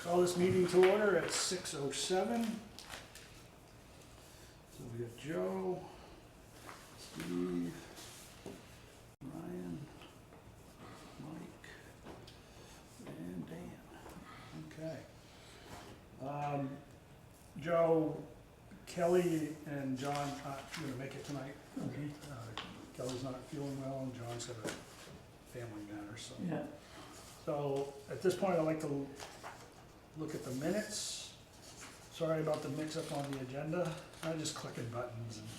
Call this meeting to order at 6:07. So we got Joe, Steve, Ryan, Mike, and Dan. Okay. Joe, Kelly and John aren't gonna make it tonight. Kelly's not feeling well and John's got a family matter, so. Yeah. So at this point, I'd like to look at the minutes. Sorry about the mix-up on the agenda. I'm just clicking buttons and.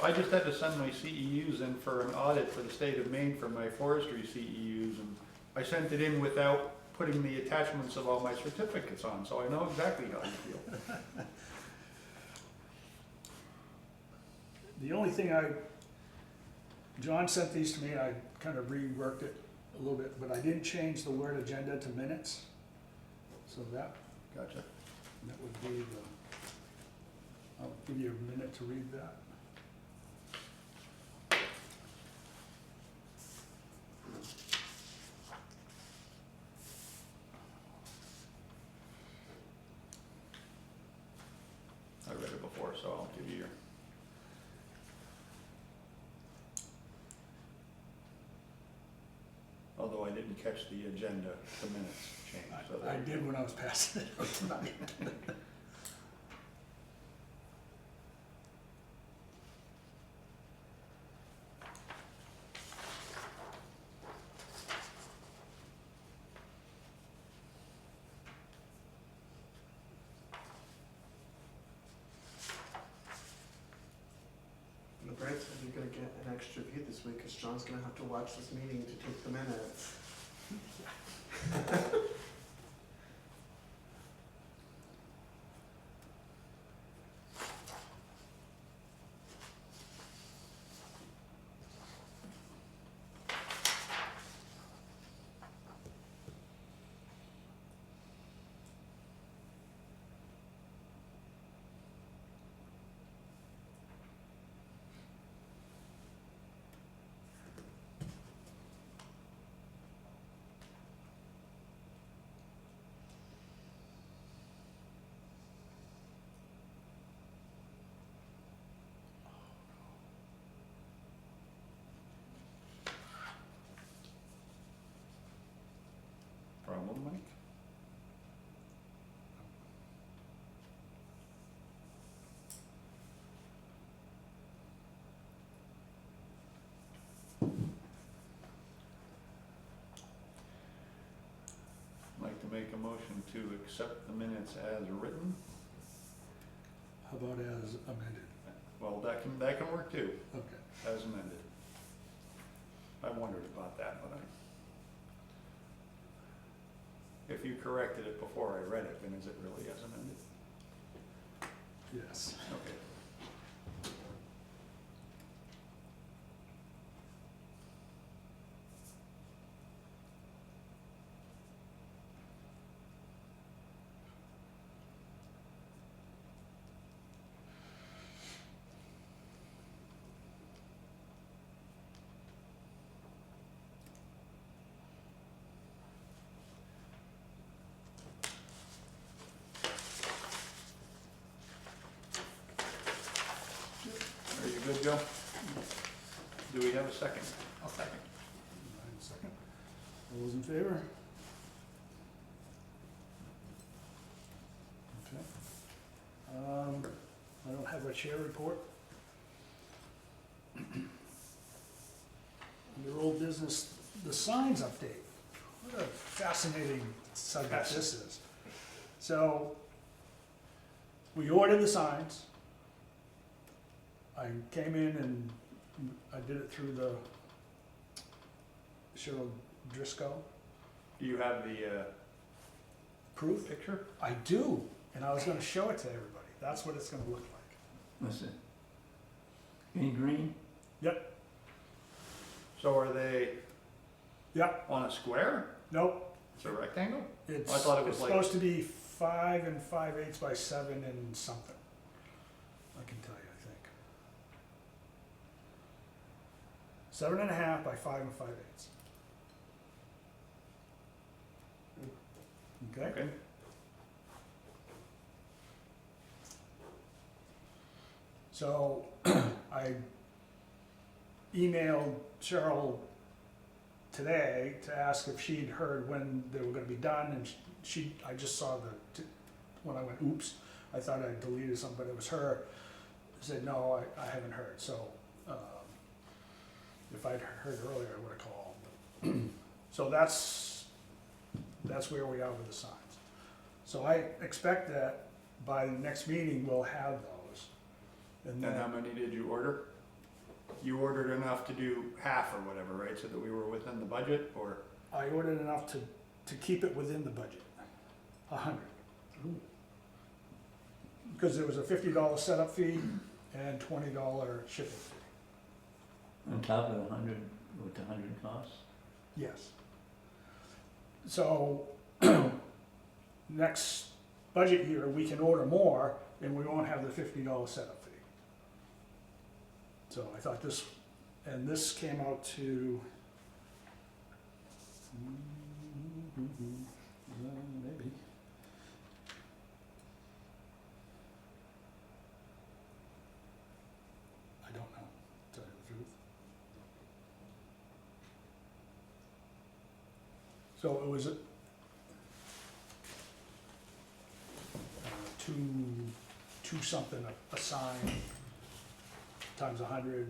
I just had to send my CEUs in for an audit for the state of Maine for my forestry CEUs, and I sent it in without putting the attachments of all my certificates on, so I know exactly how you feel. The only thing John sent these to me, I kind of reworked it a little bit, but I didn't change the word agenda to minutes. So that Gotcha. would be I'll give you a minute to read that. I read it before, so I'll give you your. Although I didn't catch the agenda, the minutes changed. So I did when I was passing it out tonight. The bright side, you're gonna get an extra view this week, cause John's gonna have to watch this meeting to take the minutes. Problem, Mike? I'd like to make a motion to accept the minutes as written. How about as amended? Well, that can work too, Okay. as amended. I wondered about that, but if you corrected it before I read it, then is it really as amended? Yes. Okay. Are you good, Joe? Do we have a second? I'll second. Ryan, second. All those in favor? Okay. I don't have a chair report. Under old business, the signs update. What a fascinating subject this is. So, we ordered the signs. I came in and I did it through the Cheryl Driscoll. Do you have the Proof? picture? I do, and I was gonna show it to everybody. That's what it's gonna look like. Listen. Any green? Yep, So are they yep, on a square? nope. It's a rectangle? It's, I thought it was it's like- supposed to be 5 5/8 by 7 and something. I can tell you, I think. 7.5 by 5 5/8. Okay? Okay, So I emailed Cheryl today to ask if she'd heard when they were gonna be done, and I just saw when I went, oops, I thought I deleted something, but it was her. Said, no, I haven't heard, so, if I'd heard earlier, I would've called. So that's where we are with the signs. So I expect that by the next meeting, we'll have those. And and how then, many did you order? You ordered enough to do half or whatever, right, so that we were within the budget, or? I ordered enough to keep it within the budget, 100. Because there was a $50 setup fee and $20 shipping fee. On top of the 100, what the 100 costs? Yes. So, next budget year, we can order more and we won't have the $50 setup fee. So I thought and this came out to, maybe. I don't know, to tell you the truth. So it was two something a sign times 100.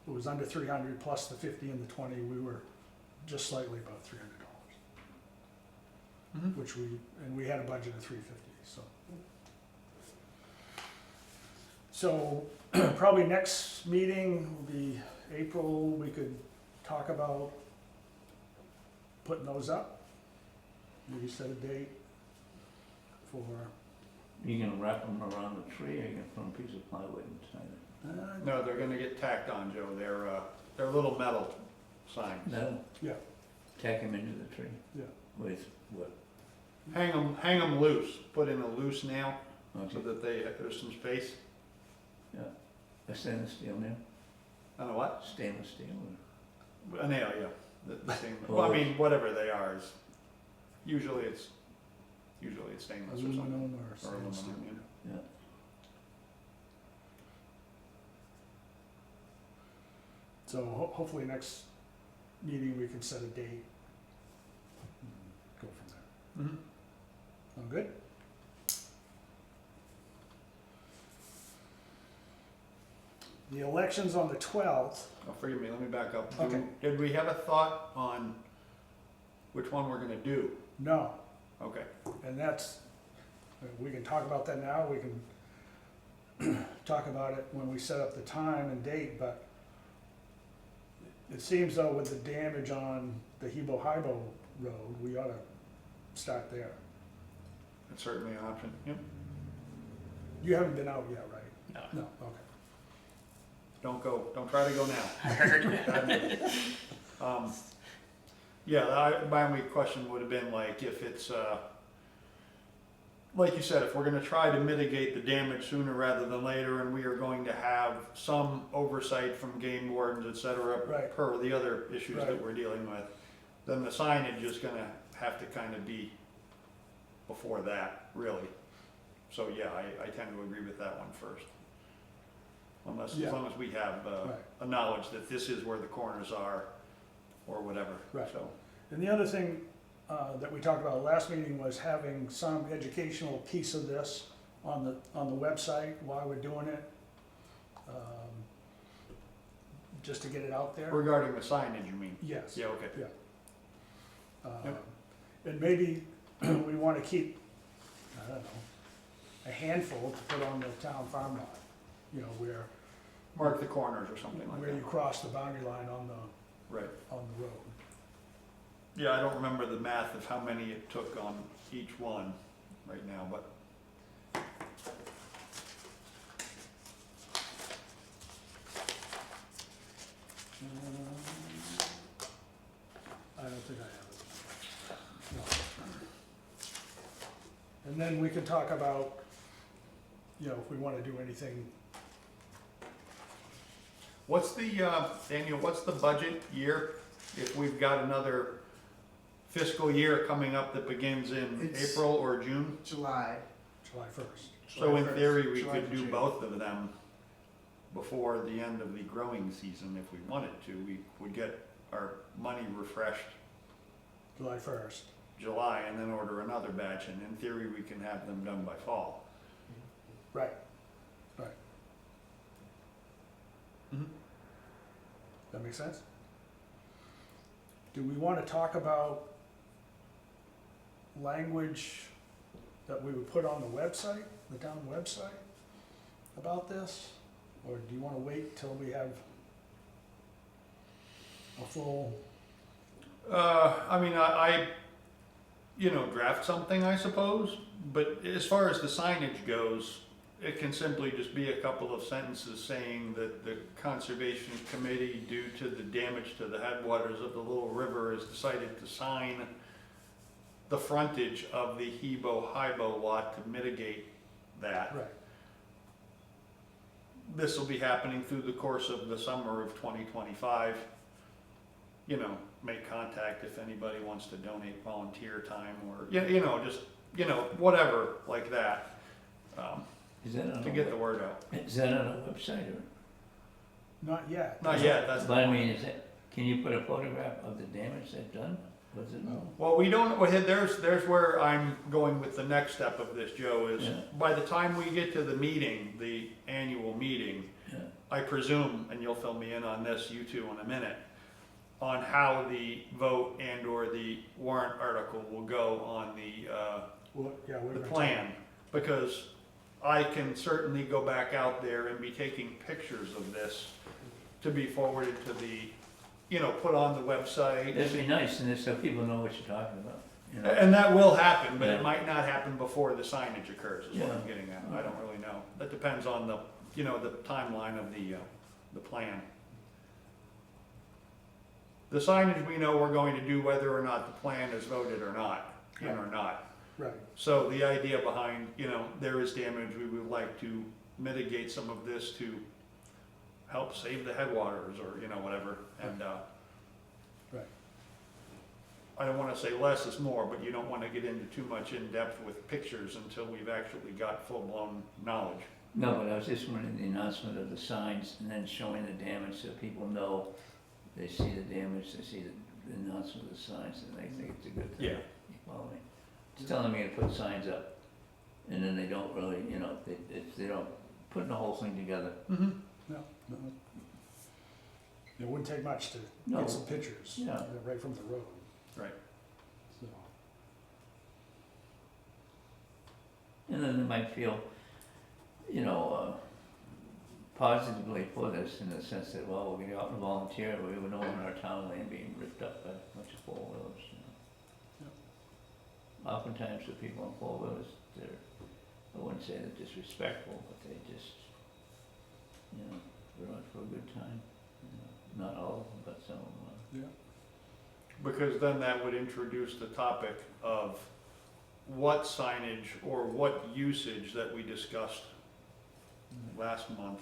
It was under 300 plus the 50 and the 20. We were just slightly above $300, Mhm. which we had a budget of 350. So probably next meeting will be April. We could talk about putting those up. Maybe set a date for. You gonna wrap them around the tree, or you gonna put a piece of plywood inside it? No, they're gonna get tacked on, Joe, they're little metal signs. No? Yeah. Tack them into the tree? Yeah. With what? Hang them loose, put in a loose nail, so Okay. that there's some space. A stainless steel nail? I don't know what? Stainless steel or? A nail, yeah. The same, well, I mean, whatever they are, usually it's stainless or something. Aluminum or Or stainless steel. aluminum, Yeah. So hopefully next meeting we can set a date. Go from there. Mhm. Sound good? The election's on the 12th. Oh, forgive me, let me back up. Okay. Did we have a thought on which one we're gonna do? No, Okay, and we can talk about that now, we can talk about it when we set up the time and date, but it seems though with the damage on the Hebo-Hibo Road, we ought to start there. that's certainly an option, yep. You haven't been out yet, right? No, okay. Don't try to go now. Yeah, my only question would have been like, if it's, like you said, if we're gonna try to mitigate the damage sooner rather than later, and we are going to have some oversight from game wardens, et cetera, Right. per the other issues that Right. we're dealing with, then the signage is gonna have to kind of be before that, really. So, yeah, I tend to agree with that one first. As Yeah. long as we have, Right. a knowledge that this is where the corners are, or whatever, Right. so. And the other thing that we talked about last meeting was having some educational piece of this on the website, why we're doing it. Just to get it out there. Regarding the signage, you mean? Yes. Yeah, okay. Yep. And maybe we want to keep, I don't know, a handful to put on the town farm lot. You know, where Mark the corners or something like you that. cross the boundary line on the Right. road. Yeah, I don't remember the math of how many it took on each one right now, but. I don't think I have it. No. And then we can talk about, you know, if we want to do anything. What's the, Daniel, what's the budget year if we've got another fiscal year coming up that begins in It's- April or June. July. July 1st. So in 1st, theory, we July could to do June. both of them before the end of the growing season if we wanted to. We would get our money refreshed July 1st. July and then order another batch, and in theory, we can have them done by fall. Right. Right. Mhm. That make sense? Do we want to talk about language that we would put on the website, the town website, about this? Or do you want to wait till we have a full, I mean, I, draft something, I suppose, but as far as the signage goes, it can simply just be a couple of sentences saying that the Conservation Committee, due to the damage to the headwaters of the Little River, has decided to sign the frontage of the Hebo-Hibo lot to mitigate that. right, This will be happening through the course of the summer of 2025. Make contact if anybody wants to donate volunteer time or, whatever like that, Is that on to a get the web- word out. Is that on a website or? not yet. Not yet, that's the But I point. mean, can you put a photograph of the damage they've done? Was it? No. Well, we don't, there's where I'm going with the next step of this, Joe, is Yeah. by the time we get to the meeting, the annual meeting, Yeah. I presume, and you'll fill me in on this, you two, in a minute, on how the vote and or the warrant article will go on Well, yeah, we're the gonna plan. Because I can certainly go back out there and be taking pictures of this to be forwarded to the, put on the website. That'd be nice, and so people know what you're talking about, you know? And that will happen, but Yeah. it might not happen before the signage occurs, is what Yeah. I'm getting at. I don't really know. That depends on the, the timeline of the plan. The signage we know we're going to do whether or not the plan is voted or not, in or not. Right, So the idea behind, there is damage, we would like to mitigate some of this to help save the headwaters or, whatever, and, right, I don't wanna say less is more, but you don't wanna get into too much in depth with pictures until we've actually got full-blown knowledge. No, but I was just wondering the announcement of the signs and then showing the damage so people know, they see the damage, they see the announcement of the signs, and they think it's a good thing. Yeah. You follow me? It's telling me to put signs up, and then they don't really, they don't put the whole thing together. Mm-hmm. no. It wouldn't take much to No. get some pictures, Yeah. right from the road, Right. so. And then they might feel, positively for this in the sense that, well, we're gonna go out and volunteer, we don't want our town land being ripped up by a bunch of four-wheelers, Oftentimes the people on four-wheelers, they're, I wouldn't say they're disrespectful, but they just, they're out for a good time. Not all of them, but some of them are. Because then that would introduce the topic of what signage or what usage that we discussed last month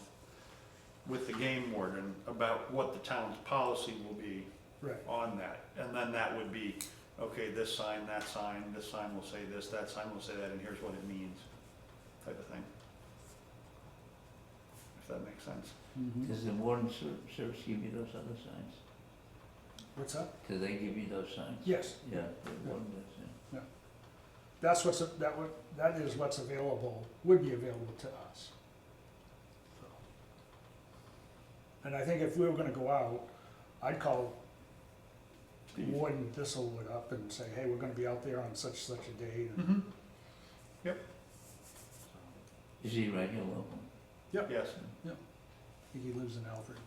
with the game warden about what the town's policy will be Right, on that. And then that would be, okay, this sign will say this, that sign will say that, and here's what it means, type of thing. If that makes sense. mhm. Does the warden service give you those other signs? What's that? Do they give you those signs? Yes, Yeah, the warden does, yeah. that's that is what's available, would be available to us. So. And I think if we were gonna go out, I'd call Warden Thistlewood up and say, hey, we're gonna be out there on such a date. And Mm-hmm. Is he right here local? Yes. I think he lives in Alfred.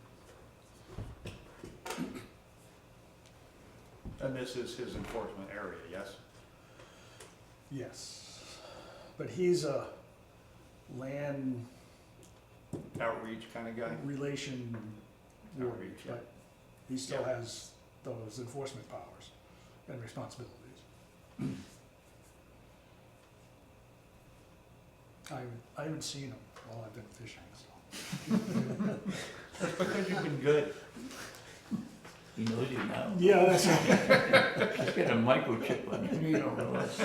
And this is his enforcement area, yes? Yes, but he's a land Outreach kind of guy? relation warden, Outreach, yeah. but he still Yeah. has those enforcement powers and responsibilities. I haven't seen him while I've been fishing, so. That's because you've been good. He knows you now. Yeah, that's right. He's got a microchip on you. You don't realize.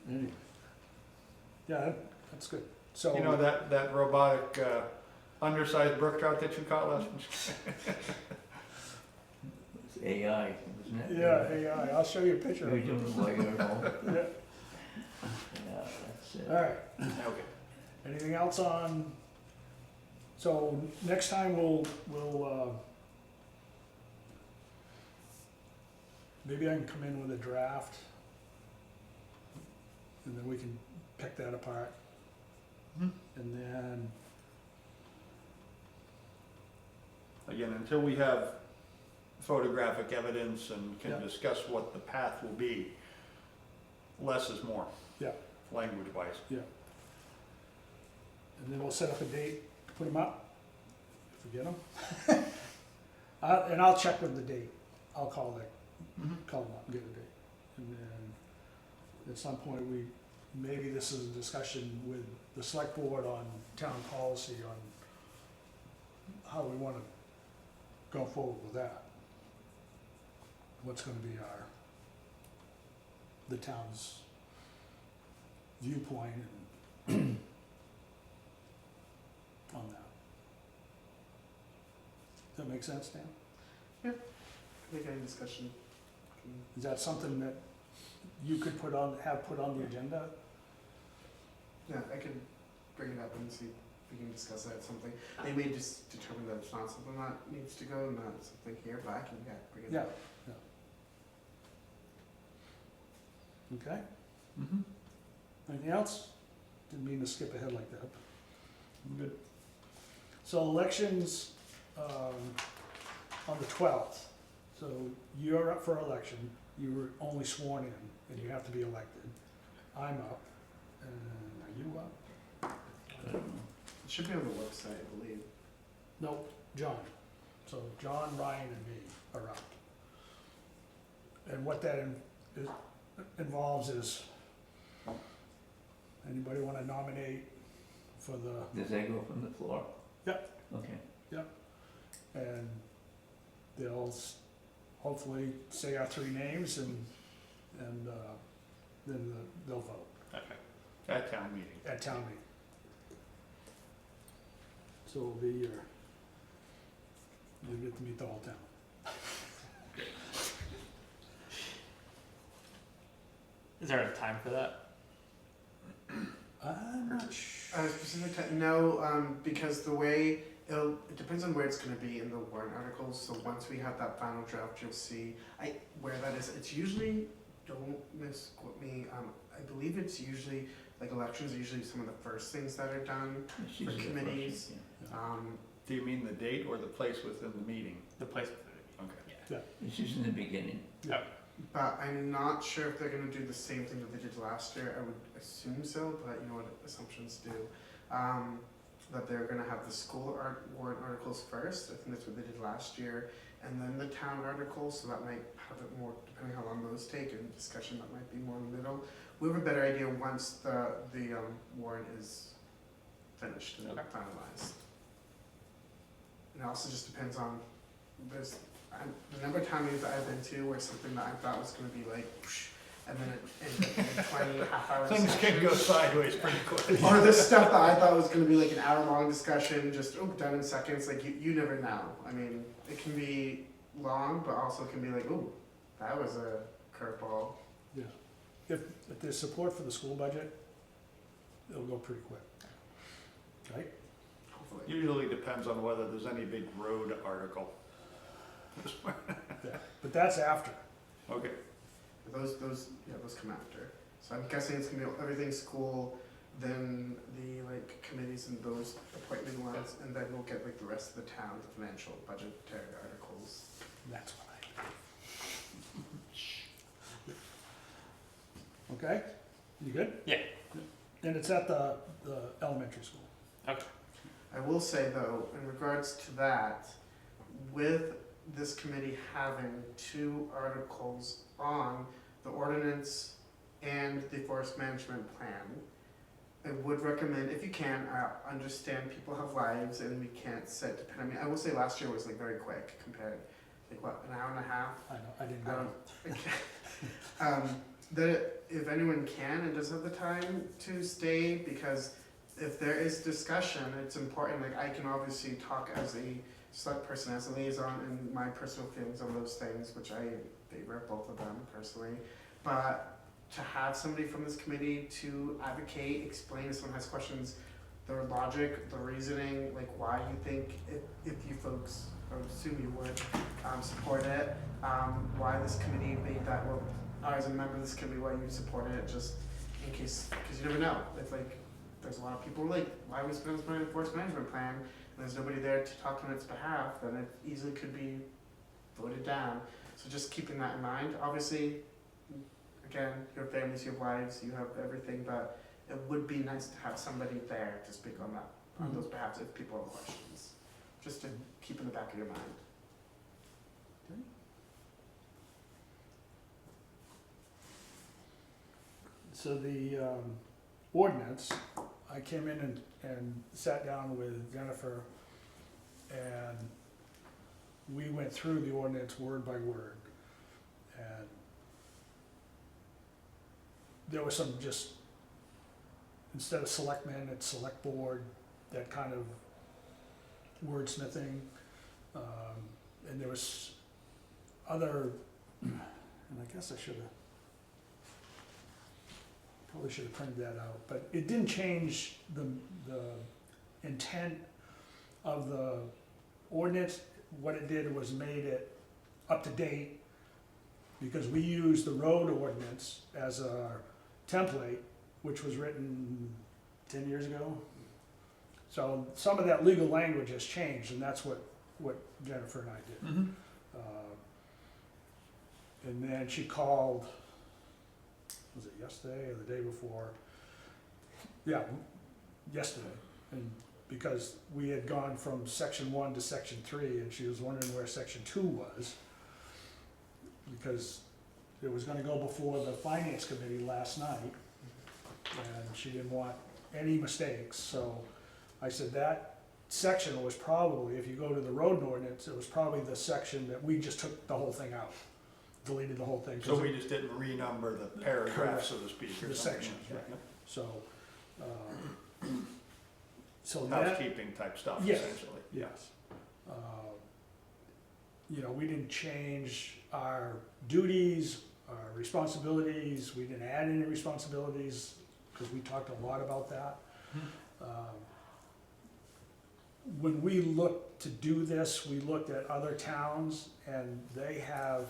Anyway. Yeah, that's good. So. You know, that robotic, undersized brook trout that you caught last week? It's AI, isn't it? Yeah, AI, I'll show you a picture You're of it. doing it while you're at home. Yeah. Yeah, that's it. All right, Okay. anything else on, so next time we'll, maybe I can come in with a draft, and then we can pick that apart. Mhm. And then, Again, until we have photographic evidence and Yeah. can discuss what the path will be, less is more. Yeah. Language-wise. and then we'll set up a date to put them up, if we get them. And I'll check with the date, I'll call them up and get a date. And then, at some point, maybe this is a discussion with the select board on town policy on how we wanna go forward with that. What's gonna be the town's viewpoint and on that. Does that make sense, Dan? I think any discussion can Is that something that you could have put on the agenda? Yeah, I could bring it up and see if we can discuss that at something. They may just determine that it's not something that needs to go, not something here, but I can, bring it Yeah. up. Okay, Mm-hmm. anything else? Didn't mean to skip ahead like that. Good. So elections, on the 12th, so you're up for election, you were only sworn in, and you have to be elected. I'm up, and are you up? I don't know. It should be on the website, I believe. Nope, John. So John, Ryan, and me are up. And what that involves is, anybody wanna nominate for the, Does that go from the floor? Yep. Okay. and they'll hopefully say our three names and then they'll vote Okay. At town meeting. at town meeting. So it'll be you'll get to meet the whole town. Is there a time for that? I'm not sure. Specific time, no, because the way, it depends on where it's gonna be in the warrant articles, so once we have that final draft, you'll see, where that is, it's usually, don't misquote me, I believe it's usually, like elections are usually some of the first things that are done, It's usually the first, committees. yeah. Do you mean the date or the place within the meeting? The place. Okay. It's just in the beginning. But I'm not sure if they're gonna do the same thing that they did last year, I would assume so, but you know what assumptions do. That they're gonna have the school warrant articles first, I think that's what they did last year, and then the town articles, so that might have it more, depending how long those take, and discussion that might be more in the middle. We have a better idea once the warrant is finished and Okay. finalized. And it also just depends on, the number of town meetings that I've been to where something that I thought was gonna be like, whoosh, and then it ended up being 20 half-hour Things can go sideways pretty quick. or this stuff that I thought was gonna be like an hour-long discussion, just done in seconds, like you never know. I mean, it can be long, but also it can be like, ooh, that was a curveball. Yeah. If there's support for the school budget, it'll go pretty quick. Right? Hopefully. Usually depends on whether there's any big road article. Yeah. But that's after. Okay. But those come after. So I'm guessing it's gonna be everything school, then the like committees and those appointment ones, and then we'll get like the rest of the town, the financial budgetary articles. That's what Okay? You good? Yeah. And it's at the elementary school. I will say though, in regards to that, with this committee having two articles on the ordinance and the forest management plan, I would recommend, if you can, I understand people have lives and we can't set, I mean, I will say last year was like very quick compared, like what, an hour and a half? I know, I didn't go. That if anyone can and does have the time to stay, because if there is discussion, it's important, like I can obviously talk as a select person, as a liaison, and my personal feelings on those things, which I favor both of them personally, but to have somebody from this committee to advocate, explain if someone has questions, the logic, the reasoning, like why you think, if you folks, I would assume you would, support it, why this committee made that, well, as a member of this committee, why you supported it, just in case, because you never know, if like, there's a lot of people like, why we spend this money on the forest management plan, and there's nobody there to talk on its behalf, then it easily could be voted down. So just keeping that in mind, obviously, again, your families, your wives, you have everything, but it would be nice to have somebody there to speak on that, on those behalves if people have questions, just to keep in the back of your mind. So the ordinance, I came in and sat down with Jennifer, and we went through the ordinance word by word. And there was some just, instead of selectmen, it's select board, that kind of wordsmithing. And there was other, and I guess I probably should have printed that out, but it didn't change the intent of the ordinance. What it did was made it up to date, because we used the road ordinance as our template, which was written 10 years ago. So some of that legal language has changed, and that's what Jennifer and I did. Mm-hmm. And then she called, was it yesterday or the day before? Yeah, yesterday. And because we had gone from section 1 to section 3, and she was wondering where section 2 was, because it was gonna go before the finance committee last night, and she didn't want any mistakes. So I said that section was probably, if you go to the road ordinance, it was probably the section that we just took the whole thing out, deleted the whole thing. So we just didn't renumber the paragraph, so to speak, or The something. sections, right. So, so Yeah. that, Housekeeping type stuff, Yes. essentially. yes. You know, we didn't change our duties, our responsibilities, we didn't add any responsibilities, because we talked a lot about that. When we looked to do this, we looked at other towns, and they have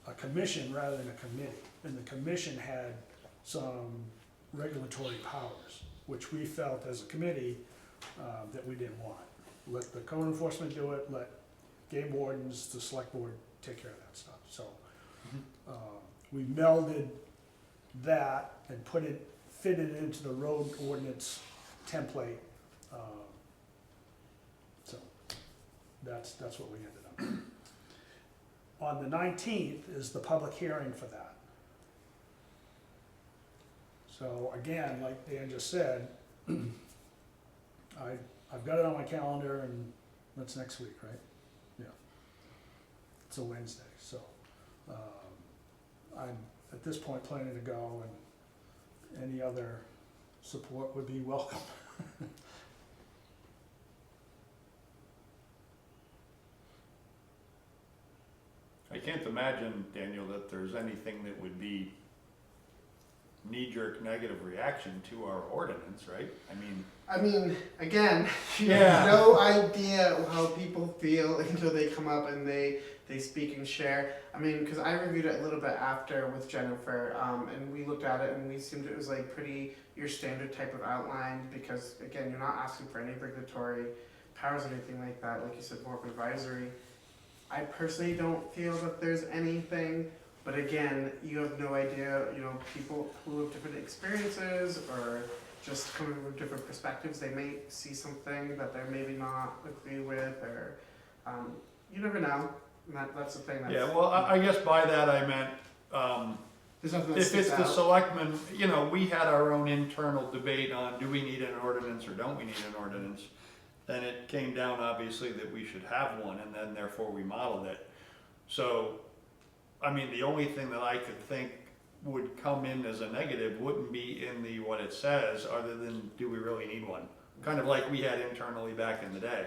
a commission rather than a committee. And the commission had some regulatory powers, which we felt as a committee that we didn't want. Let the code enforcement do it, let game wardens, the select board take care of that stuff. So we melded that and fitted it into the road ordinance template. So that's what we ended up. On the 19th is the public hearing for that. So again, like Dan just said, I've got it on my calendar, and that's next week, right? Yeah. It's a Wednesday, so I'm at this point planning to go, and any other support would be welcome. I can't imagine, Daniel, that there's anything that would be knee-jerk negative reaction to our ordinance, right? I mean, again, you Yeah. have no idea how people feel until they come up and they speak and share. I mean, because I reviewed it a little bit after with Jennifer, and we looked at it and we assumed it was like pretty your standard type of outline, because again, you're not asking for any regulatory powers or anything like that. Like you said, more of an advisory. I personally don't feel that there's anything, but again, you have no idea, you know, people who have different experiences or just coming from different perspectives, they may see something that they're maybe not agree with, or you never know. And that's the thing. Yeah, well, I guess by that I meant, There's nothing that If sticks it's the out. selectmen, you know, we had our own internal debate on, do we need an ordinance or don't we need an ordinance? Then it came down, obviously, that we should have one, and then therefore we modeled it. So, I mean, the only thing that I could think would come in as a negative wouldn't be in the, what it says, other than, do we really need one? Kind of like we had internally back in the day.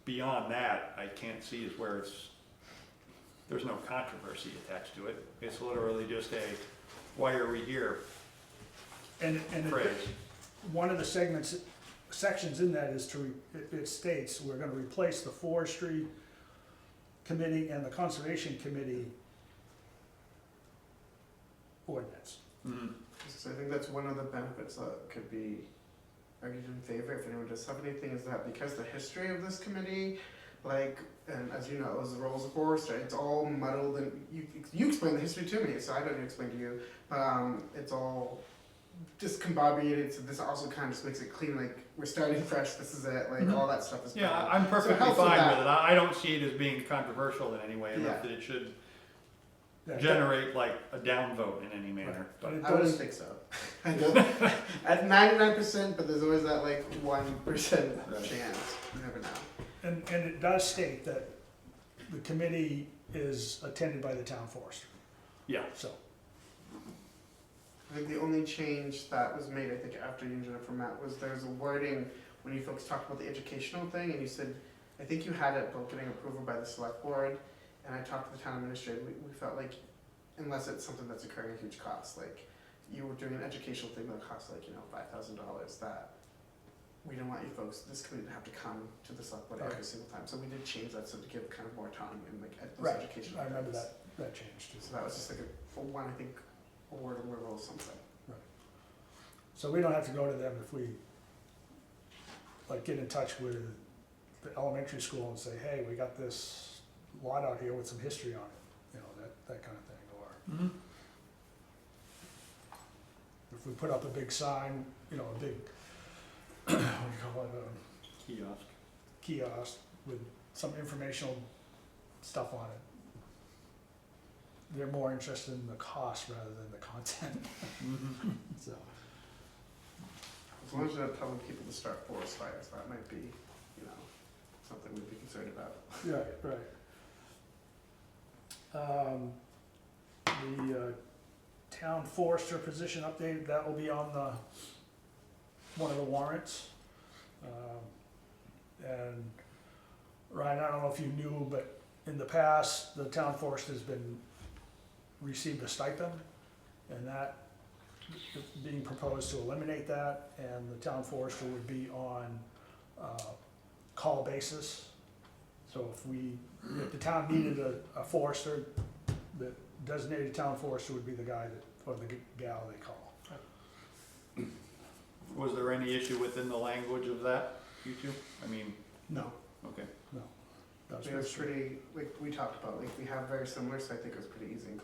Beyond that, I can't see is where there's no controversy attached to it. It's literally just a, why are we here And phrase. one of the sections in that is it states, we're gonna replace the Forestry Committee and the Conservation Committee ordinance. Mhm. So I think that's one of the benefits that could be argued in favor if anyone does have anything, is that because the history of this committee, like, and as you know, as the roles of Forestry, it's all muddled, and you explain the history to me, so I don't need to explain to you, but it's all discombobulated, so this also kind of just makes it clean, like, we're starting fresh, this is it, like, all that stuff is Yeah, gone. I'm perfectly helps with fine that. with it. I don't see it as being controversial in any way, enough Yeah. that it should Yeah, generate like a downvote in any manner. But it I wouldn't does, think so. I know, at 99%, but there's always that, like, 1% Right. chance, you never know. and it does state that the committee is attended by the town forester, Yeah, so. I think the only change that was made, I think, after you and Jennifer met, was there's a wording when you folks talked about the educational thing, and you said, I think you had it about getting approval by the select board, and I talked to the town administrator, we felt like, unless it's something that's incurring a huge cost, like, you were doing an educational thing that cost like, $5,000, that we don't want you folks, this committee to have to come to the select board every Right. single time, so we did change that, so to give kind of more autonomy and like, those Right, educational I remember things. that changed too. So that was just like for one, I think, a word of or something. So we don't have to go to them if we, like, get in touch with the elementary school and say, hey, we got this lot out here with some history on it, that kind of thing, or Mhm. if we put up a big sign, a big, what do you call it, a Kiosk. kiosk with some informational stuff on it. They're more interested in the cost rather than the content, Mhm. so. As long as you're not telling people to start forest fires, that might be, something we'd be concerned about. Right. The town forester position update, that will be on one of the warrants. And Ryan, I don't know if you knew, but in the past, the town forester has received a stipend, and that is being proposed to eliminate that, and the town forester would be on call basis. So if the town needed a forester, the designated town forester would be the guy or the gal they call. Was there any issue within the language of that, you two? I mean, No, okay. that was It was pretty pretty, like, we talked about, like, we have very similar, so I think it was pretty easy and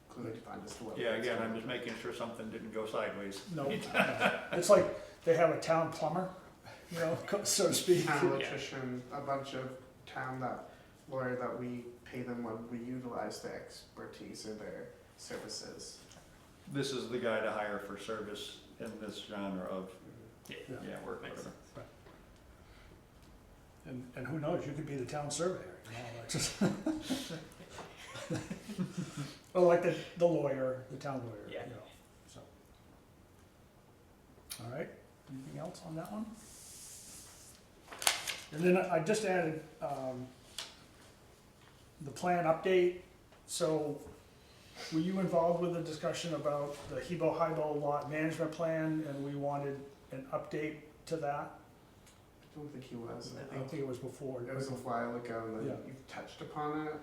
clearly defined as to what. Yeah, again, I'm just making sure something didn't go sideways. No, it's like they have a town plumber, so to speak. Town electrician, a bunch of lawyer that we pay them when we utilize their expertise or their services. This is the guy to hire for service in this genre of, Yeah. work, Makes whatever. And who knows, you could be the town surveyor, like just. Well, like the lawyer, the town lawyer, Yeah. so. All right, anything else on that one? And then I just added, the plan update, so were you involved with the discussion about the Hebo-Hibo lot management plan, and we wanted an update to that? I don't think he was, I don't think it was before. it was a while ago, and Yeah. then you've touched upon it.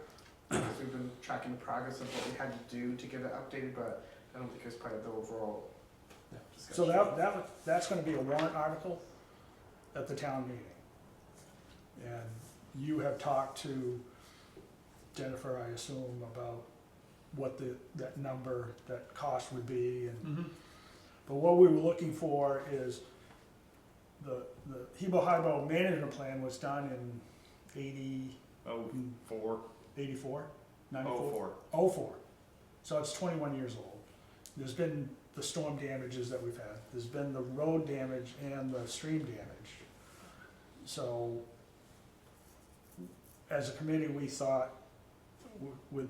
Because we've been tracking the progress of what we had to do to get it updated, but I don't think it was part of the overall Yeah. discussion. So that's gonna be a warrant article at the town meeting. And you have talked to Jennifer, I assume, about what that number, that cost would be, and, Mhm. but what we were looking for is the Hebo-Hibo management plan was done in 04, 84, 04. 94? 04. So it's 21 years old. There's been the storm damages that we've had. There's been the road damage and the stream damage. So as a committee, we thought, with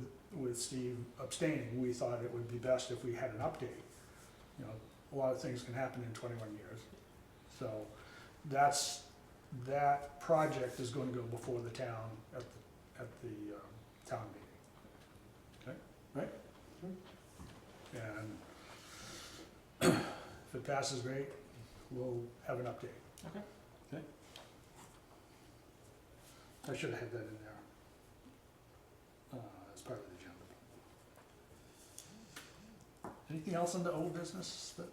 Steve abstaining, we thought it would be best if we had an update. You know, a lot of things can happen in 21 years. So that project is going to go before the town at the town meeting. Okay, right? And if it passes, great, we'll have an update. Okay. Okay? I should have had that in there as part of the agenda. Anything else on the old business that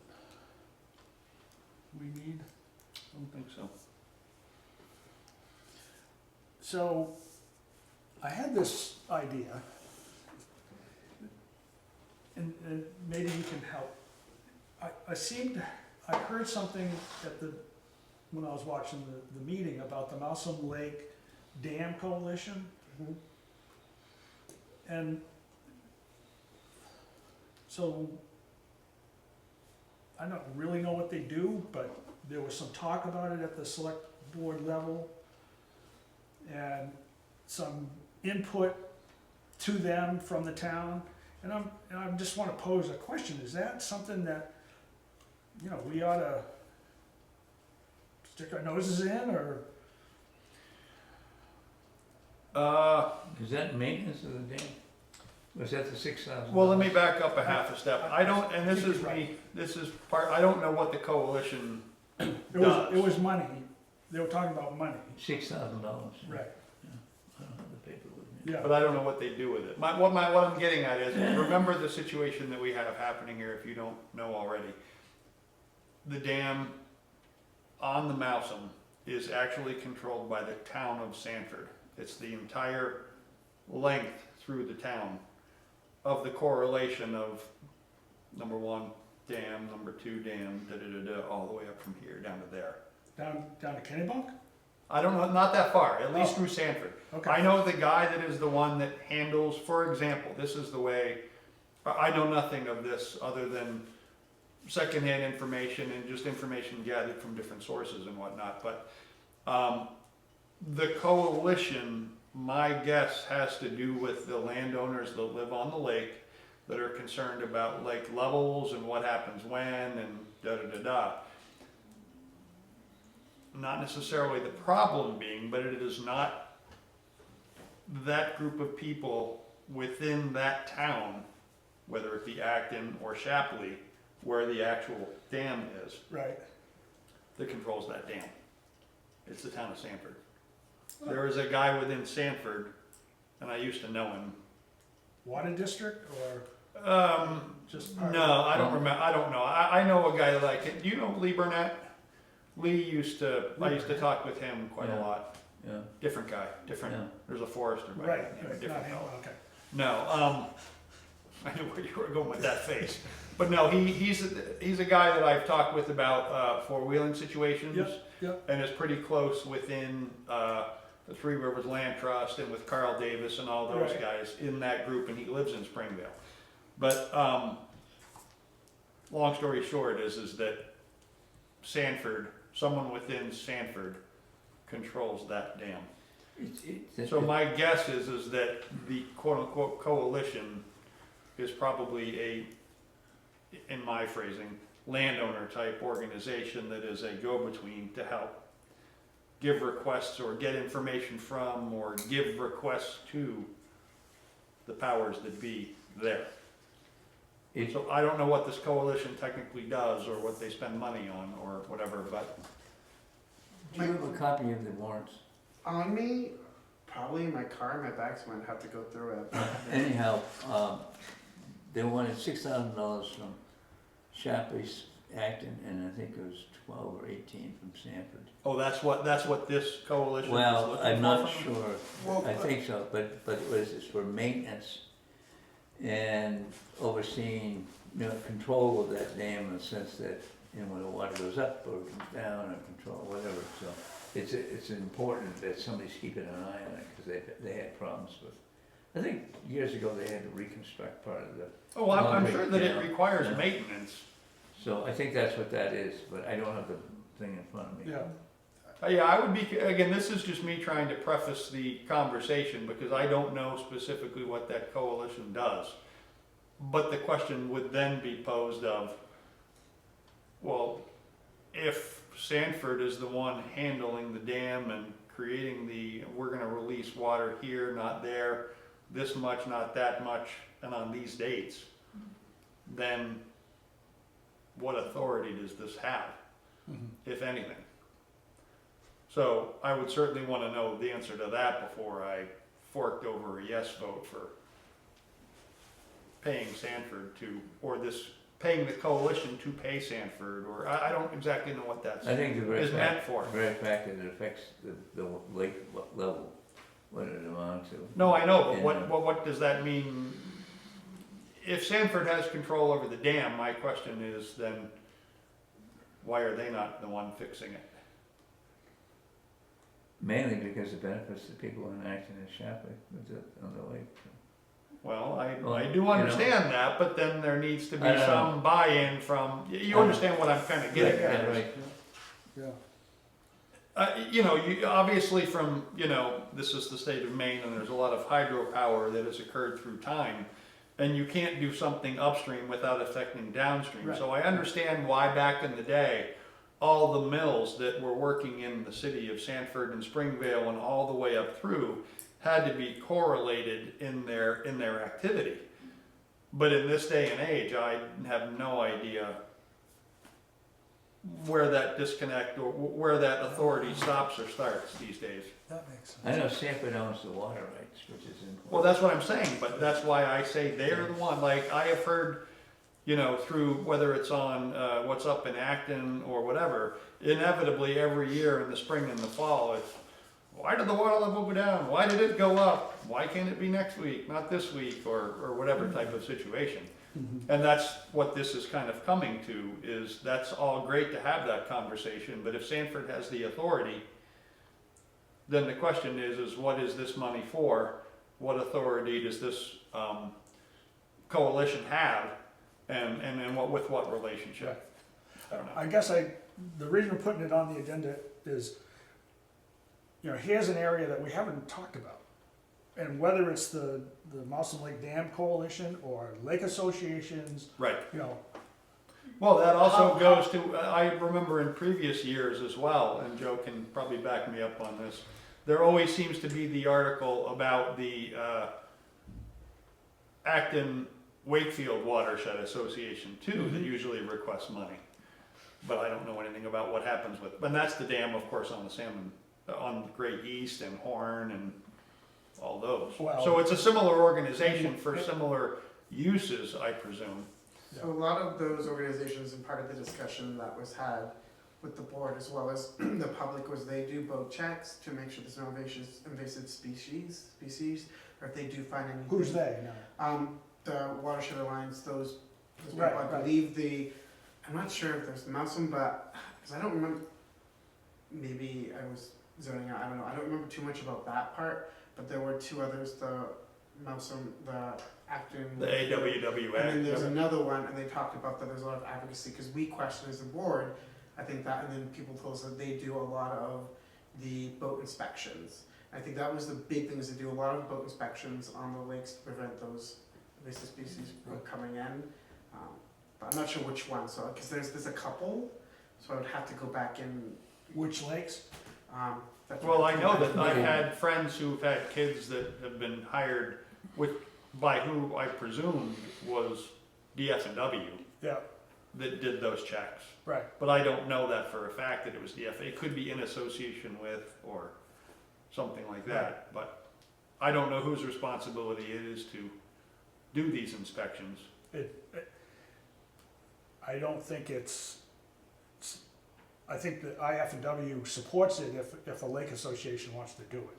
we need? I don't think so. So, I had this idea, and maybe you can help. I heard something when I was watching the meeting about the Mousom Lake Dam Coalition. Mhm. And so, I don't really know what they do, but there was some talk about it at the select board level, and some input to them from the town. And I just wanna pose a question, is that something that, you know, we oughta stick our noses in, or? Is that maintenance of the dam? Was that the $6,000? Well, let me back up a half a step. I don't, and this is me, I don't know what the coalition It does. was money, they were talking about money, $6,000. right, I don't have the paper with me. yeah. But I don't know what they do with it. What I'm getting at is, remember the situation that we have happening here, if you don't know already. The dam on the Mousom is actually controlled by the town of Sanford. It's the entire length through the town of the correlation of number one dam, number two dam, all the way up from here down to there. Down to Kennebunk? I don't know, not that far, at least through Sanford. Okay. I know the guy that is the one that handles, for example, this is the way, I know nothing of this other than secondhand information and just information gathered from different sources and whatnot, but the coalition, my guess, has to do with the landowners that live on the lake that are concerned about lake levels and what happens when and Not necessarily the problem being, but it is not that group of people within that town, whether it be Acton or Shapley, where the actual dam is, Right, that controls that dam. It's the town of Sanford. There is a guy within Sanford, and I used to know him. water district, or just? part of- No, I don't remember, I don't know. I know a guy like it. Do you know Lee Burnett? I used to talk with him quite a Yeah. lot. Yeah, Different guy, different, Yeah. there's a Forester by Right, that name, right, not different him, fellow. okay. No, I knew where you were going with that face. But no, he's a guy that I've talked with about four-wheeling situations. Yep. And is pretty close within the Three Rivers Land Trust and with Carl Davis and all those Right. guys in that group, and he lives in Springvale. But long story short is that Sanford, someone within Sanford controls that dam. So my guess is that the quote-unquote coalition is probably in my phrasing, landowner type organization that is a go-between to help give requests or get information from or give requests to the powers that be there. So I don't know what this coalition technically does or what they spend money on or whatever, but Do you have a copy of the warrants? On me, probably in my car, in my bag, so I might have to go through it. Anyhow, they wanted $6,000 from Shapley's Acton, and I think it was 12 or 18 from Sanford. oh, that's what this coalition is Well, looking I'm for not from them? sure. Well, I think so, but it was, it's for maintenance and overseeing, control of that dam in the sense that, when the water goes up or comes down or control, whatever, so. It's important that somebody's keeping an eye on it, because they had problems with I think years ago they had to reconstruct part of the, Oh, well, I'm Concrete, sure that it yeah. requires Yeah. maintenance. so I think that's what that is, but I don't have the thing in front of me. Yeah, Yeah, I would be, again, this is just me trying to preface the conversation because I don't know specifically what that coalition does. But the question would then be posed of, well, if Sanford is the one handling the dam and creating we're gonna release water here, not there, this much, not that much, and on these dates, then what authority does this have, if anything? So I would certainly want to know the answer to that before I forked over a yes vote for paying Sanford to, or paying the coalition to pay Sanford, or I don't exactly know what that I think the very is meant fact, for. very fact that it affects the lake level, what it amounts to. No, I know, but And, what does that mean? If Sanford has control over the dam, my question is then, why are they not the one fixing it? Mainly because it benefits the people in Acton and Shapley on the lake. Well, I Well, do you understand that, but then there needs to be I know. some buy-in from, you understand what I'm kind of getting at. Yeah, right. yeah. You obviously from, this is the state of Maine and there's a lot of hydropower that has occurred through time. And you can't do something upstream without affecting downstream. Right. So I understand why back in the day, all the mills that were working in the city of Sanford and Springvale and all the way up through had to be correlated in their activity. But in this day and age, I have no idea where that disconnect or where that authority stops or starts these days. That makes sense. I know Sanford owns the water rights, which is important. Well, that's what I'm saying, but that's why I say they're the one. Like I have heard, through whether it's on what's up in Acton or whatever, inevitably every year in the spring and the fall, it's why did the water level go down? Why did it go up? Why can't it be next week, not this week, or whatever type of situation? And that's what this is kind of coming to, is that's all great to have that conversation, but if Sanford has the authority, then the question is what is this money for? What authority does this coalition have? And with what relationship? I don't know. I guess the reason we're putting it on the agenda is, here's an area that we haven't talked about. And whether it's the Mousam Lake Dam Coalition or lake associations, Right. you Well, that also How- goes to, I remember in previous years as well, and Joe can probably back me up on this, there always seems to be the article about the Acton Wakefield Watershed Association too, that usually requests money. But I don't know anything about what happens with, and that's the dam, of course, on the Salmon, on Great East and Horn and all those. Well- So it's a similar organization for similar uses, I presume. So a lot of those organizations, and part of the discussion that was had with the board as well as the public, was they do boat checks to make sure there's no invasive species, or if they do find anything. who's they now? The Watershed Alliance, those people, Right, I right. believe I'm not sure if there's Mousam, but, because I don't remember, maybe I was zoning out, I don't know, I don't remember too much about that part, but there were two others, the Mousam, the Acton. The AWWA. And then there's another one, and they talked about that there's a lot of advocacy, because we question as a board, I think that, and then people told us that they do a lot of the boat inspections. I think that was the big thing, is they do a lot of boat inspections on the lakes to prevent those invasive species from coming in. But I'm not sure which one, so, because there's a couple, so I would have to go back and, Which lakes? that's Well, what I know that I've Yeah. had friends who've had kids that have been hired by who I presume was DF&W Yeah, that did those checks. right. But I don't know that for a fact that it was DF. It could be in association with or something like that. But I don't know whose responsibility it is to do these inspections. I don't think I think that IF&W supports it if a lake association wants to do it.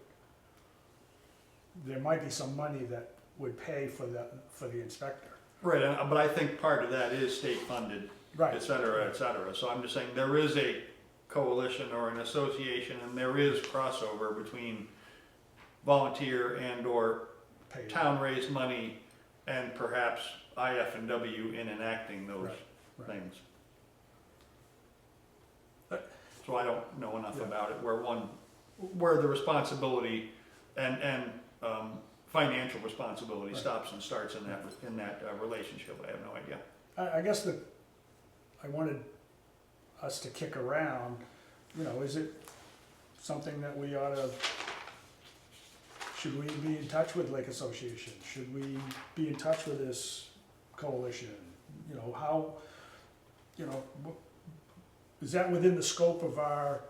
There might be some money that would pay for the inspector. Right, but I think part of that is state funded, Right. et cetera, et cetera. So I'm just saying there is a coalition or an association and there is crossover between volunteer and or pay. town raised money and perhaps IF and W in enacting those Right. things. So I don't know enough Yeah. about it, where the responsibility and financial responsibility Right. stops and starts in that relationship, I have no idea. I guess I wanted us to kick around, you know, is it something that we ought to, should we be in touch with Lake Association? Should we be in touch with this coalition? You know, how, you know, is that within the scope of our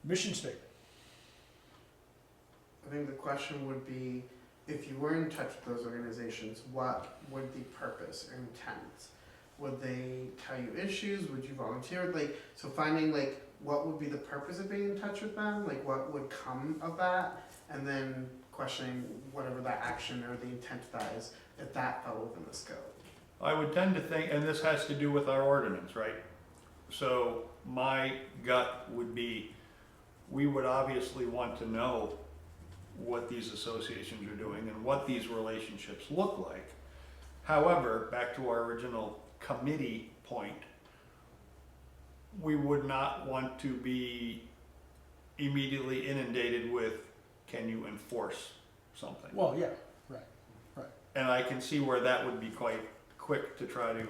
mission statement? I think the question would be, if you were in touch with those organizations, what would the purpose or intent? Would they tell you issues? Would you volunteer? Like, so finding like what would be the purpose of being in touch with them? Like, what would come of that? And then questioning whatever that action or the intent of that is, if that fell within the scope. I would tend to think, and this has to do with our ordinance, right? So my gut would be, we would obviously want to know what these associations are doing and what these relationships look like. However, back to our original committee point, we would not want to be immediately inundated with, can you enforce something? Well, yeah, right. And I can see where that would be quite quick to try to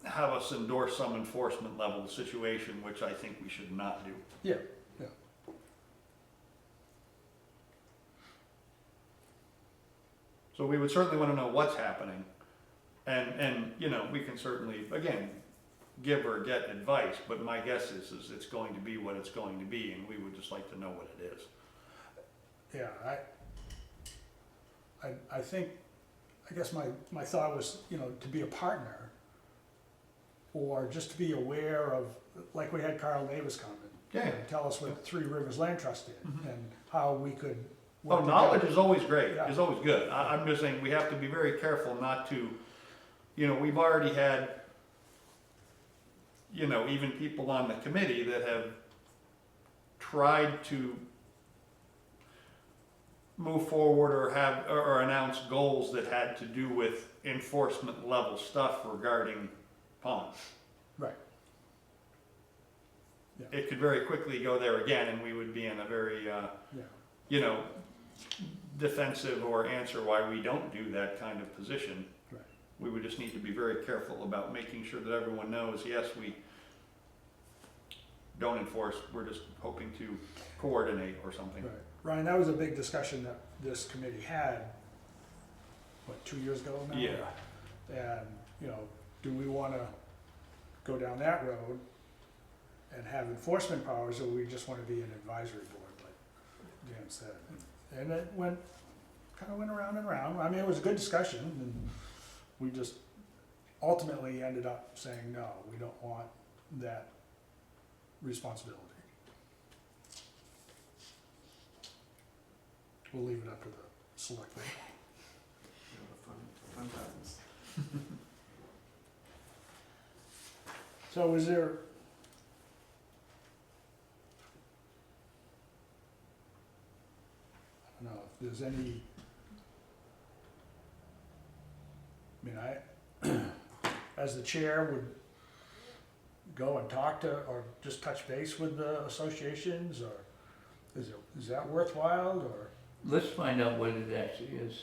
have us endorse some enforcement level situation, which I think we should not do. Yeah. So we would certainly want to know what's happening. And you know, we can certainly, again, give or get advice, but my guess is it's going to be what it's going to be, and we would just like to know what it is. Yeah, I think, I guess my thought was, you know, to be a partner, or just to be aware of, like we had Carl Davis come in. Yeah. and tell us what Three Rivers Land Trust did, Mhm. and how we could Oh, work knowledge together. is always great, Yeah. is always good. I'm just saying, we have to be very careful not to, you know, we've already had, you know, even people on the committee that have tried to move forward or announce goals that had to do with enforcement level stuff regarding ponds. Right. Yeah. It could very quickly go there again, and we would be in a very, Yeah, you know, defensive or answer why we don't do that kind of position. Right. We would just need to be very careful about making sure that everyone knows, yes, we don't enforce, we're just hoping to coordinate or something. right. Ryan, that was a big discussion that this committee had, what, 2 years ago now? Yeah. And, you know, do we wanna go down that road and have enforcement powers, or we just wanna be an advisory board, like Dan said? And it kinda went around and around. I mean, it was a good discussion, and we just ultimately ended up saying, no, we don't want that responsibility. We'll leave it up to the selectmen. You know, the fun times. So is there? I don't know if there's any. I mean, as the chair, would go and talk to, or just touch base with the associations, or is that worthwhile, or? Let's find out what it actually is.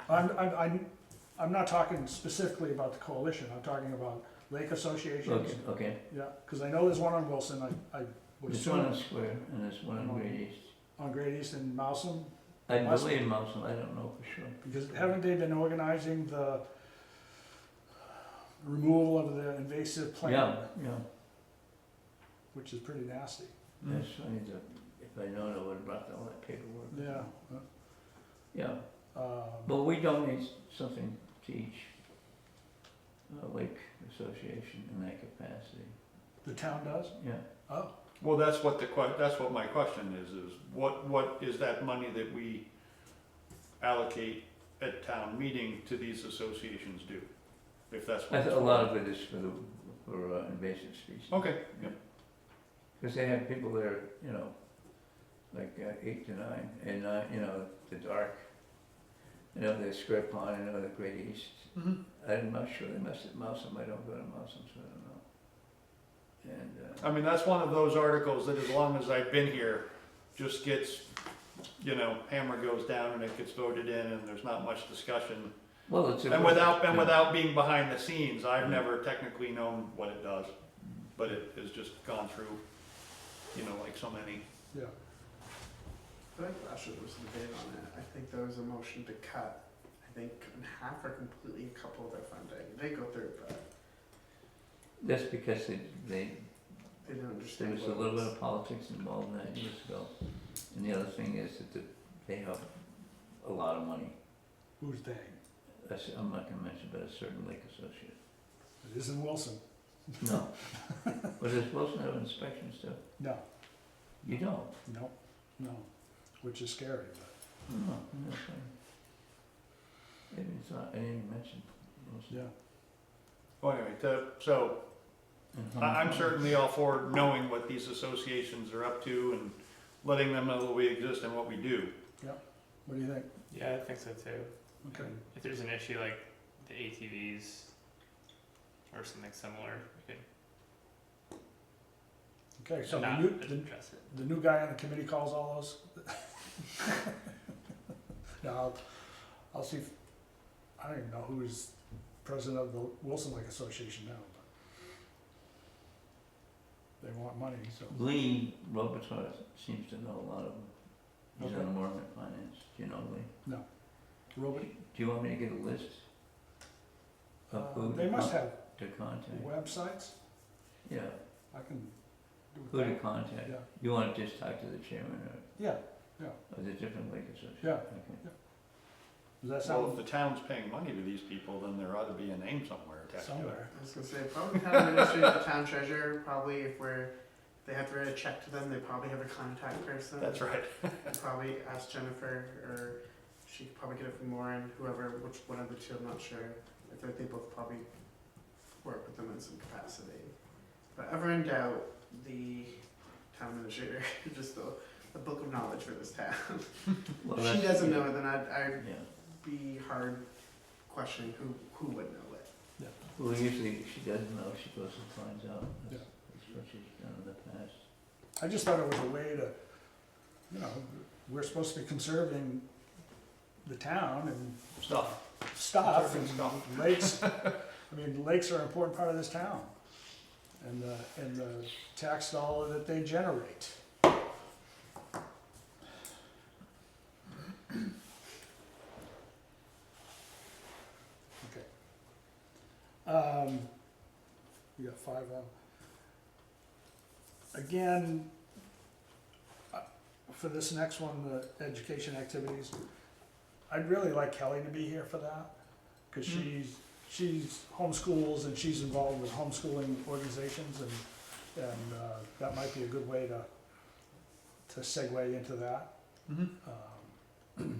I'm not talking specifically about the coalition, I'm talking about lake associations. Okay, Yeah, because I know there's one on Wilson, I would there's one assume, on Square and there's one on Great East. on Great East and Mousom, I Must believe Mousom, I don't know for sure. because haven't they been organizing the removal of the invasive plant? Yeah, Which is pretty nasty. that's funny, if I known, I would've brought all that paperwork. Yeah. Yeah, Um, but we donate something to each lake association in that capacity, The town does? yeah. Oh, Well, that's what that's what my question is what is that money that we allocate at town meeting to these associations do? If that's what it's A for. lot of it is for invasive species. Okay, yeah. Because they have people there, you know, like 8 to 9, and you know, the dark. You know, the Script Pond, I know the Great East. Mhm. I'm not sure they must at Mousom, I don't go to Mousom, so I don't know. And, I mean, that's one of those articles that as long as I've been here, just gets, you know, hammer goes down and it gets voted in and there's not much discussion. well, it's a. And without, yeah. without being behind the scenes, I've Mhm. never technically known what it does, but it has just gone through, you know, like so many. Yeah, I feel like last year there was a debate on it. I think there was a motion to cut, I think, in half or completely a couple of their funding. They go through, but That's because they, they didn't there understand was a what it little bit was. of politics involved in that years ago. And the other thing is that they have a lot of money. who's they? I'm not gonna mention, but a certain lake associate. It isn't Wilson. No. But does Wilson have inspections too? No, You don't? no, no, which is scary, but, No, no, fine. Maybe it's not, I didn't even mention Wilson. yeah. Well, anyway, so And I'm Hong Kong. certainly all for knowing what these associations are up to and letting them know that we exist and what we do. What do you think? Yeah, I think so too. Okay. And if there's an issue like the ATVs or something similar, we could Okay, so not address it. the new guy on the committee calls all those? No, I'll see if, I don't even know who's president of the Wilson Lake Association now, but they want money, so. Lee Robichaud seems to know a lot of them. He's Okay. on Mormon Finance. Do you know Lee? Robert, Do you want me to get a list of who they must have to contact? websites, Yeah, I can do who to that. contact? Yeah, You want to just talk to the chairman yeah, or the different lake association? Yeah. Okay. does that So if sound the town's paying money to these people, then there ought to be a name somewhere attached to it. somewhere? I was gonna say, probably town administrator, the town treasurer, probably if they have to write a check to them, they probably have a contact person. That's right. I'd probably ask Jennifer, or she could probably get it from Lauren, whoever, which one of the two, I'm not sure. I think they both probably work with them in some capacity. But ever in doubt, the town administrator, just the book of knowledge for this town. Well, If she that's- doesn't know it, then I'd Yeah. be hard questioning who would know it. Well, usually she doesn't know, she goes and finds out. Yeah. That's what she's done in the past. I just thought it was a way to, you know, we're supposed to be conserving the town and Stuff. stuff Conserving and stuff. lakes. I mean, lakes are an important part of this town. And the tax dollar that they generate. Okay. We got 5 on. Again, for this next one, the education activities, I'd really like Kelly to be here for that, cause she's homeschools and she's involved with homeschooling organizations and that might be a good way to segue into that. Mm-hmm. Do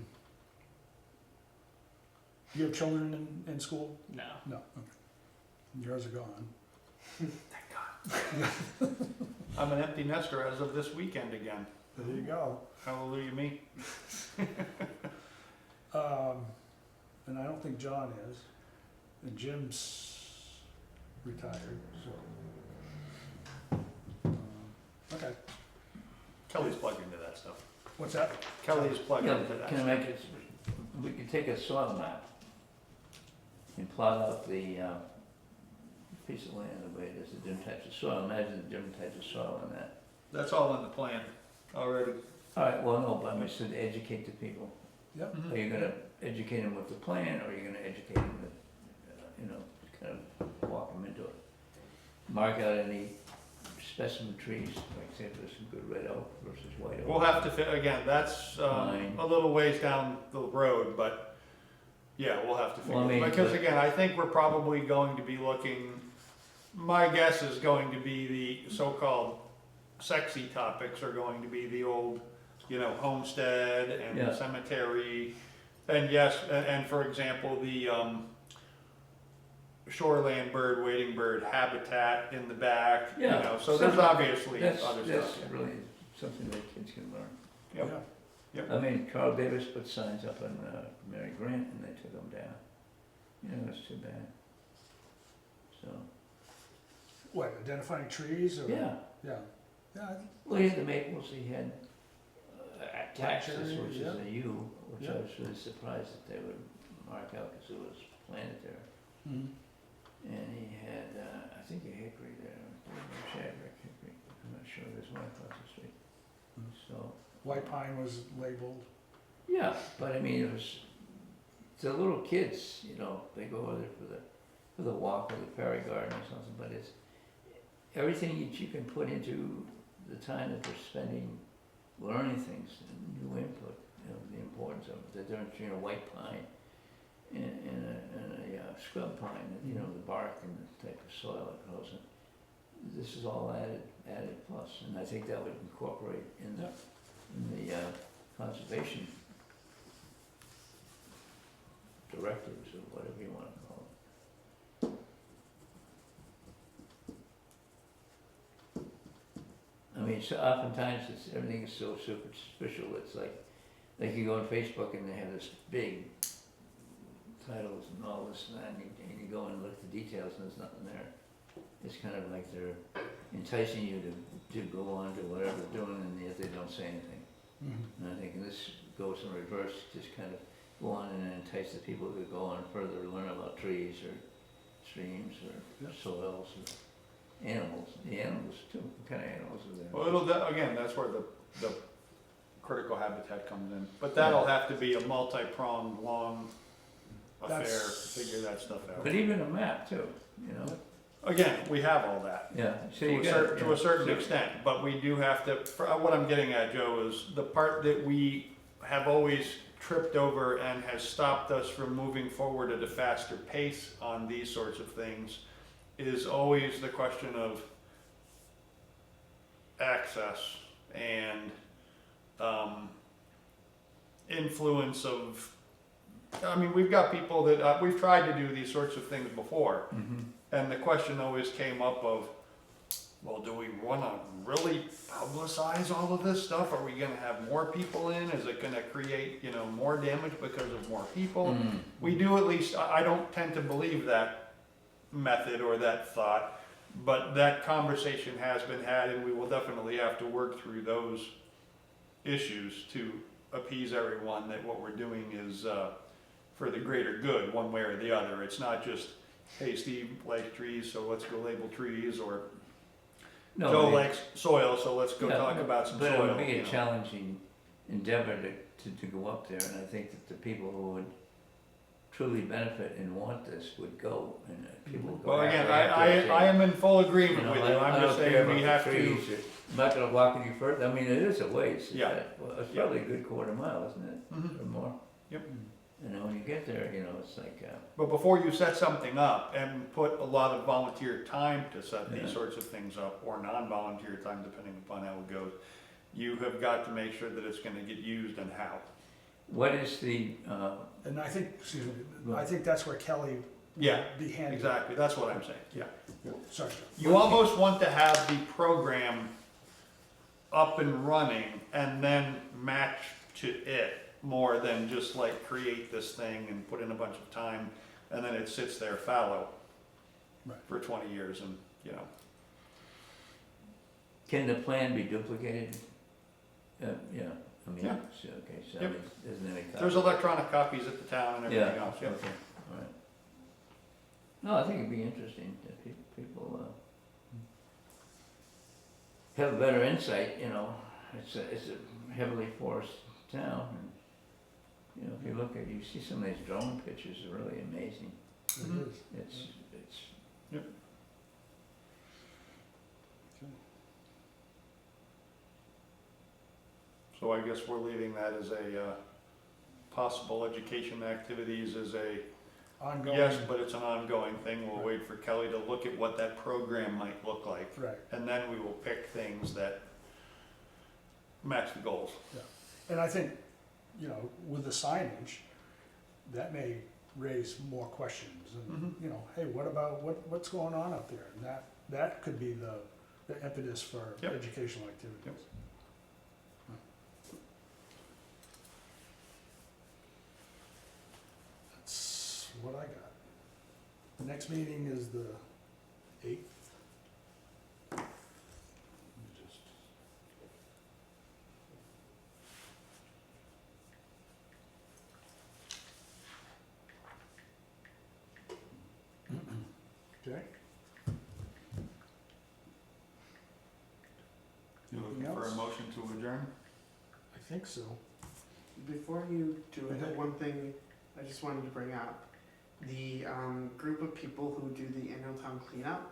you have children in school? No. No, okay. Yours are gone. I'm an empty nester as of this weekend again. There you go. Hallelujah me. And I don't think John is, and Jim's retired, so. Okay, Kelly's plugged into that stuff. what's that? Kelly's plugged Yeah, into that can I stuff. make it, we can take a soil map and plot out the piece of land, the way it is, the different types of soil, imagine the different types of soil in that. That's all in the plan already. All right, well, no, but I said educate the people. Yep, Mhm. Are you gonna educate them with the plan, or are you gonna educate them with, kind of walk them into it? Mark out any specimen trees, like say there's some good red oak versus white oak. We'll have to, again, that's Fine. a little ways down the road, but yeah, we'll have to Well, I figure. mean, Because but- again, I think we're probably going to be looking, my guess is going to be the so-called sexy topics are going to be the old, homestead and Yeah. the cemetery. And yes, and for example, the shoreland bird, wading bird habitat in the back, you Yeah, know, so stuff there's like obviously That's, other that's stuff. really something that kids can learn. Yep. Yep. I mean, Carl Davis put signs up on Mary Grant and they took them down. You know, it's too bad. So, What, identifying trees or? yeah, Yeah, yeah, well, he had the maples, he had taxus, cherry, which yeah. is a yew, which I Yeah. was really surprised that they would mark out because it was planted there. Mhm. And he had, I think a hickory there, shagbark hickory, I'm not sure, there's one across the street. Mhm. So, White pine was labeled. yeah, but I mean, it was, the little kids, you know, they go over there for the walk or the fairy garden or something, but it's, everything that you can put into the time that they're spending learning things and new input, you know, the importance of it, the difference between a white pine and a scrub pine, you know, the bark and the type of soil it grows in. This is all added plus, and I think that would incorporate in the conservation directives or whatever you wanna call it. I mean, so oftentimes everything is so superficial, it's like you go on Facebook and they have this big titles and all this and that, and you go and look at the details and there's nothing there. It's kind of like they're enticing you to go on to whatever they're doing and yet they don't say anything. Mhm. And I think this goes in reverse, just kind of go on and entice the people to go on further, learn about trees or streams or Yep. soils or animals. The animals too, what kind of animals are there? Well, again, that's where the critical habitat comes in, but that'll have to be a multi-pronged, long affair to That's- figure that stuff out. But even a map too, you know? Again, we have all that. Yeah, so To you a got. to a certain extent, but we do have to, what I'm getting at, Joe, is the part that we have always tripped over and has stopped us from moving forward at a faster pace on these sorts of things is always the question of access and influence of, I mean, we've got people that, we've tried to do these sorts of things before. Mhm. And the question always came up of, well, do we wanna really publicize all of this stuff? Are we gonna have more people in? Is it gonna create, you know, more damage because of more people? Mm. We do at least, I don't tend to believe that method or that thought, but that conversation has been had and we will definitely have to work through those issues to appease everyone that what we're doing is, for the greater good, one way or the other. It's not just, hey, Steve likes trees, so let's go label trees, or No, Joe it- likes soil, so let's go yeah, talk about some But soil. it would be you a know. challenging endeavor to go up there, and I think that the people who would truly benefit and want this would go, and people would go. Well, again, after I am in full You agreement know, with you, I I'm just don't care saying about we the have to, trees, I'm not gonna walk any further, I mean, it is a ways, it's Yeah. it's Yeah. probably a good quarter mile, isn't it, Mhm. or more? Yep. And then when you get there, you know, it's like, but before you set something up and put a lot of volunteer time to set these Yeah. sorts of things up, or non-volunteer time, depending upon how it goes, you have got to make sure that it's gonna get used and how. what is the, And I think, excuse me, Go I ahead. think that's where Kelly would Yeah, be handy. exactly, that's what I'm saying, yeah. Sorry. You almost want to have the program up and running and then match to it more than just like create this thing and put in a bunch of time and then it sits there fallow Right. for 20 years and, you know. can the plan be duplicated? Yeah, I mean, Yeah. okay, so, I Yep. mean, isn't any copy? There's electronic copies at the town and Yeah, everything else, okay, yeah. all right. No, I think it'd be interesting if people, have a better insight, you know, it's a heavily forested town, and, you know, if you look at, you see some of these drone pictures are really amazing, It Mhm. is. it's, So I guess we're leaving that as a possible education activities as a Ongoing. yes, but it's an ongoing thing. We'll wait for Kelly to look at what that program might look like. Right, And then we will pick things that match the goals. and I think, you know, with the signage, that may raise more questions and, Mhm. you know, hey, what about, what's going on up there? And that could be the impetus for Yep. educational activities. Yep. That's what I got. The next meeting is the 8th. Let me just- Okay. You Anything looking for a else? motion to adjourn? I think so. Before you do it, Okay. one thing I just wanted to bring up. The group of people who do the annual town cleanup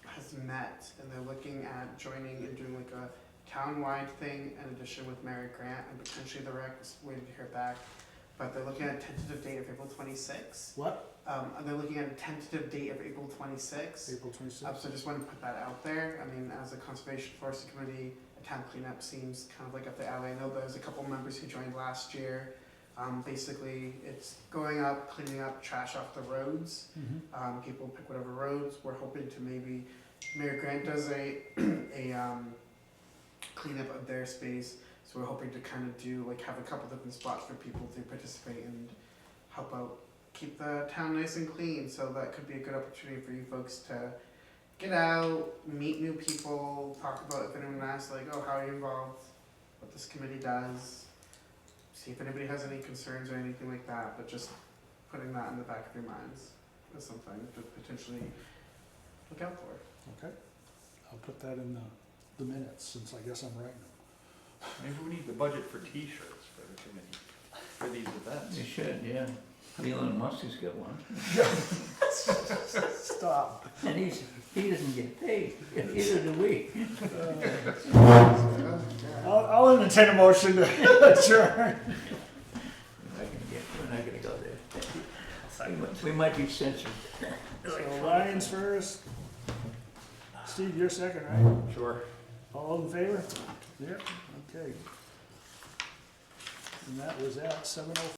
has met, and they're looking at joining and doing like a town-wide thing in addition with Mary Grant and potentially the rec, is waiting to hear back. But they're looking at a tentative date of April 26th. What? And they're looking at a tentative date of April 26th. April 26th? So I just want to put that out there. I mean, as a conservation forestry committee, a town cleanup seems kind of like up the alley. I know there's a couple members who joined last year. Basically, it's going up, cleaning up trash off the roads. Mhm. People pick whatever roads. We're hoping to maybe, Mayor Grant does a cleanup of their space. So we're hoping to kind of do, like, have a couple different spots for people to participate and help out, keep the town nice and clean. So that could be a good opportunity for you folks to get out, meet new people, talk about if anyone asks, like, oh, how are you involved, what this committee does, see if anybody has any concerns or anything like that, but just putting that in the back of your minds is something to potentially look out for. Okay. I'll put that in the minutes, since I guess I'm writing them. Maybe we need the budget for T-shirts for the committee, for these events. You should, yeah. Elon Musk has got one. Stop. And he doesn't get paid, either do we. I'll entertain a motion to adjourn. We're not gonna go there. Second. We might be censored. So Ryan's first. Steve, you're second, right? Sure. All in favor? Yep, okay. And that was at 7:04.